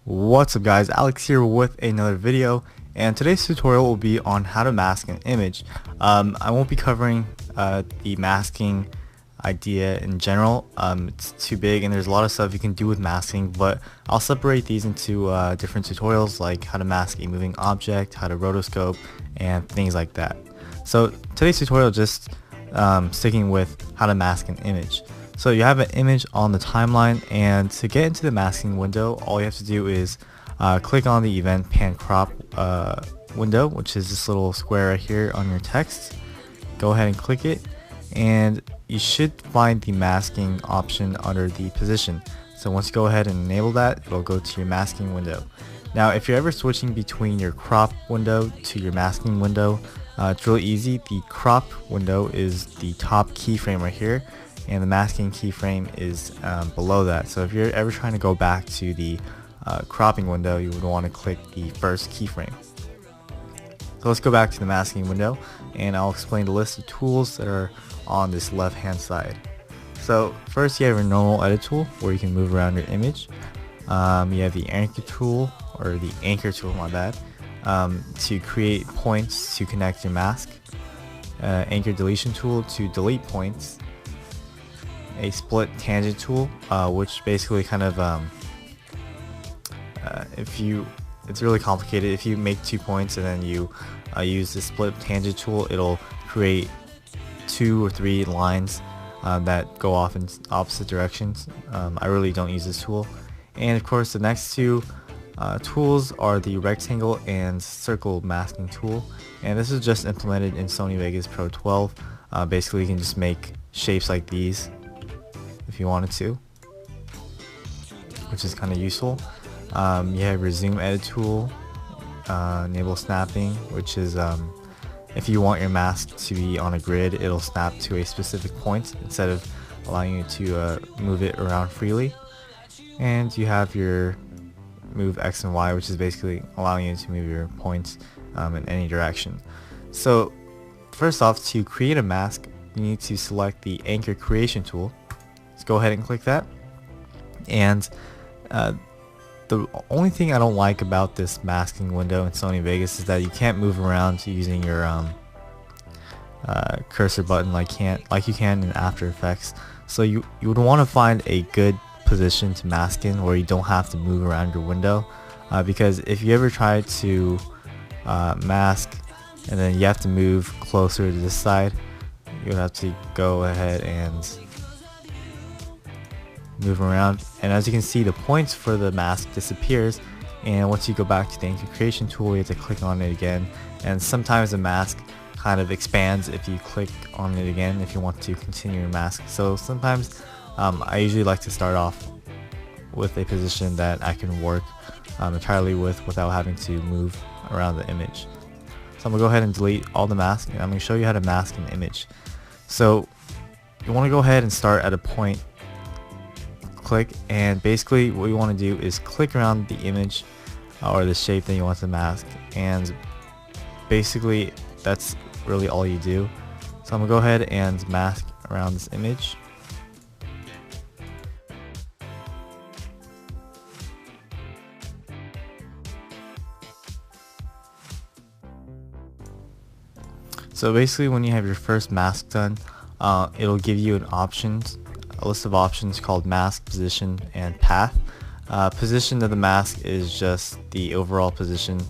What's up guys, Alex here with another video, and today's tutorial will be on how to mask an image. I won't be covering the masking idea in general. It's too big and there's a lot of stuff you can do with masking, but I'll separate these into different tutorials, like how to mask a moving object, how to rotoscope, and things like that. So today's tutorial just sticking with how to mask an image. So you have an image on the timeline, and to get into the masking window, all you have to do is click on the event pan crop window, which is this little square right here on your text. Go ahead and click it, and you should find the masking option under the position. So once you go ahead and enable that, it'll go to your masking window. Now if you're ever switching between your crop window to your masking window, it's really easy. The crop window is the top keyframe right here, and the masking keyframe is below that. So if you're ever trying to go back to the cropping window, you would want to click the first keyframe. So let's go back to the masking window, and I'll explain the list of tools that are on this left hand side. So first you have your normal edit tool where you can move around your image. You have the anchor tool, or the anchor tool, my bad, to create points to connect your mask. Anchor deletion tool to delete points. A split tangent tool, which basically kind of it's really complicated. If you make 2 points and then you use the split tangent tool, it'll create 2 or 3 lines that go off in opposite directions. I really don't use this tool. And of course the next two tools are the rectangle and circle masking tool, and this is just implemented in Sony Vegas Pro 12. Basically you can just make shapes like these if you wanted to, which is kind of useful. You have your zoom edit tool, enable snapping, which is if you want your mask to be on a grid, it'll snap to a specific point instead of allowing you to move it around freely. And you have your move X and Y, which is basically allowing you to move your points in any direction. So first off, to create a mask, you need to select the anchor creation tool. Let's go ahead and click that. And the only thing I don't like about this masking window in Sony Vegas is that you can't move around using your cursor button like you can in After Effects. So you would want to find a good position to mask in where you don't have to move around your window, because if you ever try to mask and then you have to move closer to this side, you would have to go ahead and move around, and as you can see, the points for the mask disappears. And once you go back to the anchor creation tool, you have to click on it again, and sometimes the mask kind of expands if you click on it again if you want to continue your mask. So sometimes I usually like to start off with a position that I can work entirely with without having to move around the image. So I'm gonna go ahead and delete all the masks, and I'm gonna show you how to mask an image. So you want to go ahead and start at a point, click, and basically what you want to do is click around the image or the shape that you want to mask, and basically that's really all you do. So I'm gonna go ahead and mask around this image. So basically when you have your first mask done, it'll give you a list of options called mask, position, and path. Position of the mask is just the overall position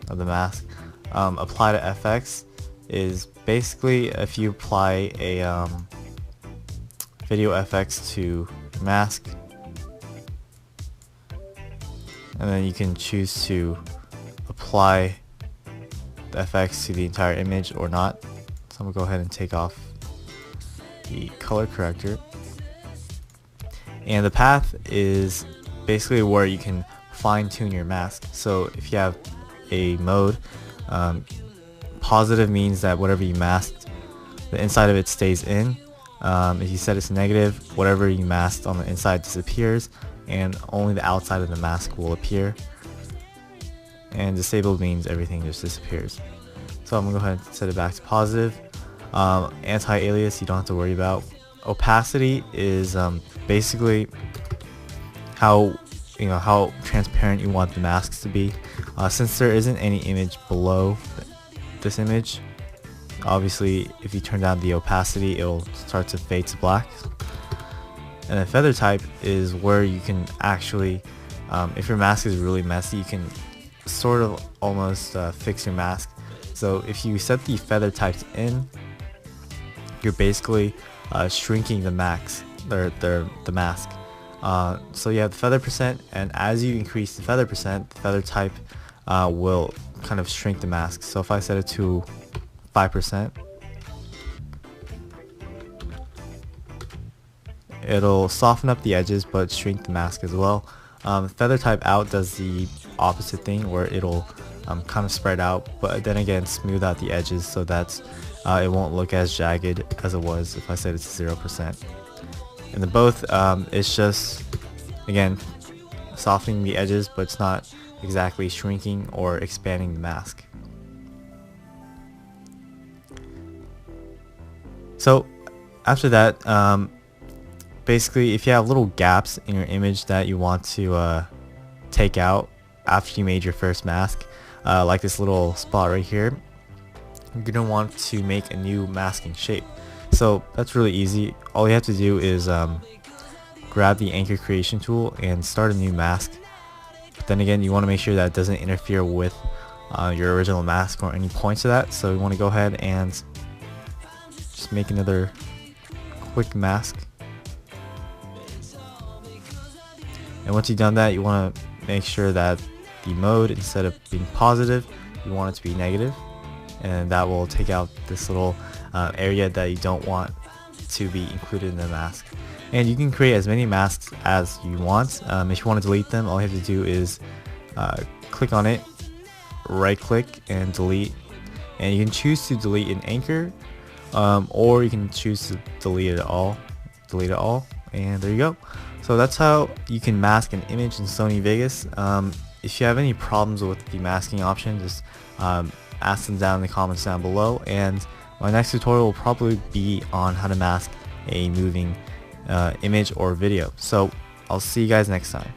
of the mask. Apply to FX is basically if you apply a video FX to mask, and then you can choose to apply the FX to the entire image or not. So I'm gonna go ahead and take off the color corrector. And the path is basically where you can fine-tune your mask. So if you have a mode, positive means that whatever you masked, the inside of it stays in. If you set it to negative, whatever you masked on the inside disappears, and only the outside of the mask will appear. And disabled means everything just disappears. So I'm gonna go ahead and set it back to positive. Anti-alias you don't have to worry about. opacity is basically how how transparent you want the masks to be. Since there isn't any image below this image, obviously if you turn down the opacity, it'll start to fade to black. And the feather type is where you can actually, if your mask is really messy, you can sort of almost fix your mask. So if you set the feather types in, you're basically shrinking the mask. So you have the feather percent, and as you increase the feather percent, the feather type will kind of shrink the mask. So if I set it to 5%, it'll soften up the edges but shrink the mask as well. Feather type out does the opposite thing, where it'll kind of spread out, but then again smooth out the edges so that it won't look as jagged as it was if I set it to 0%. And the both, it's just again softening the edges, but it's not exactly shrinking or expanding the mask. So after that, basically if you have little gaps in your image that you want to take out after you made your first mask, like this little spot right here, you're gonna want to make a new masking shape. So that's really easy. All you have to do is grab the anchor creation tool and start a new mask. But then again, you want to make sure that it doesn't interfere with your original mask or any points of that. So you want to go ahead and just make another quick mask. And once you've done that, you want to make sure that the mode, instead of being positive, you want it to be negative, and that will take out this little area that you don't want to be included in the mask. And you can create as many masks as you want. If you want to delete them, all you have to do is click on it, right click and delete, and you can choose to delete an anchor, or you can choose to delete it all, and there you go. So that's how you can mask an image in Sony Vegas. If you have any problems with the masking option, just ask them down in the comments down below, and my next tutorial will probably be on how to mask a moving image or video. So I'll see you guys next time.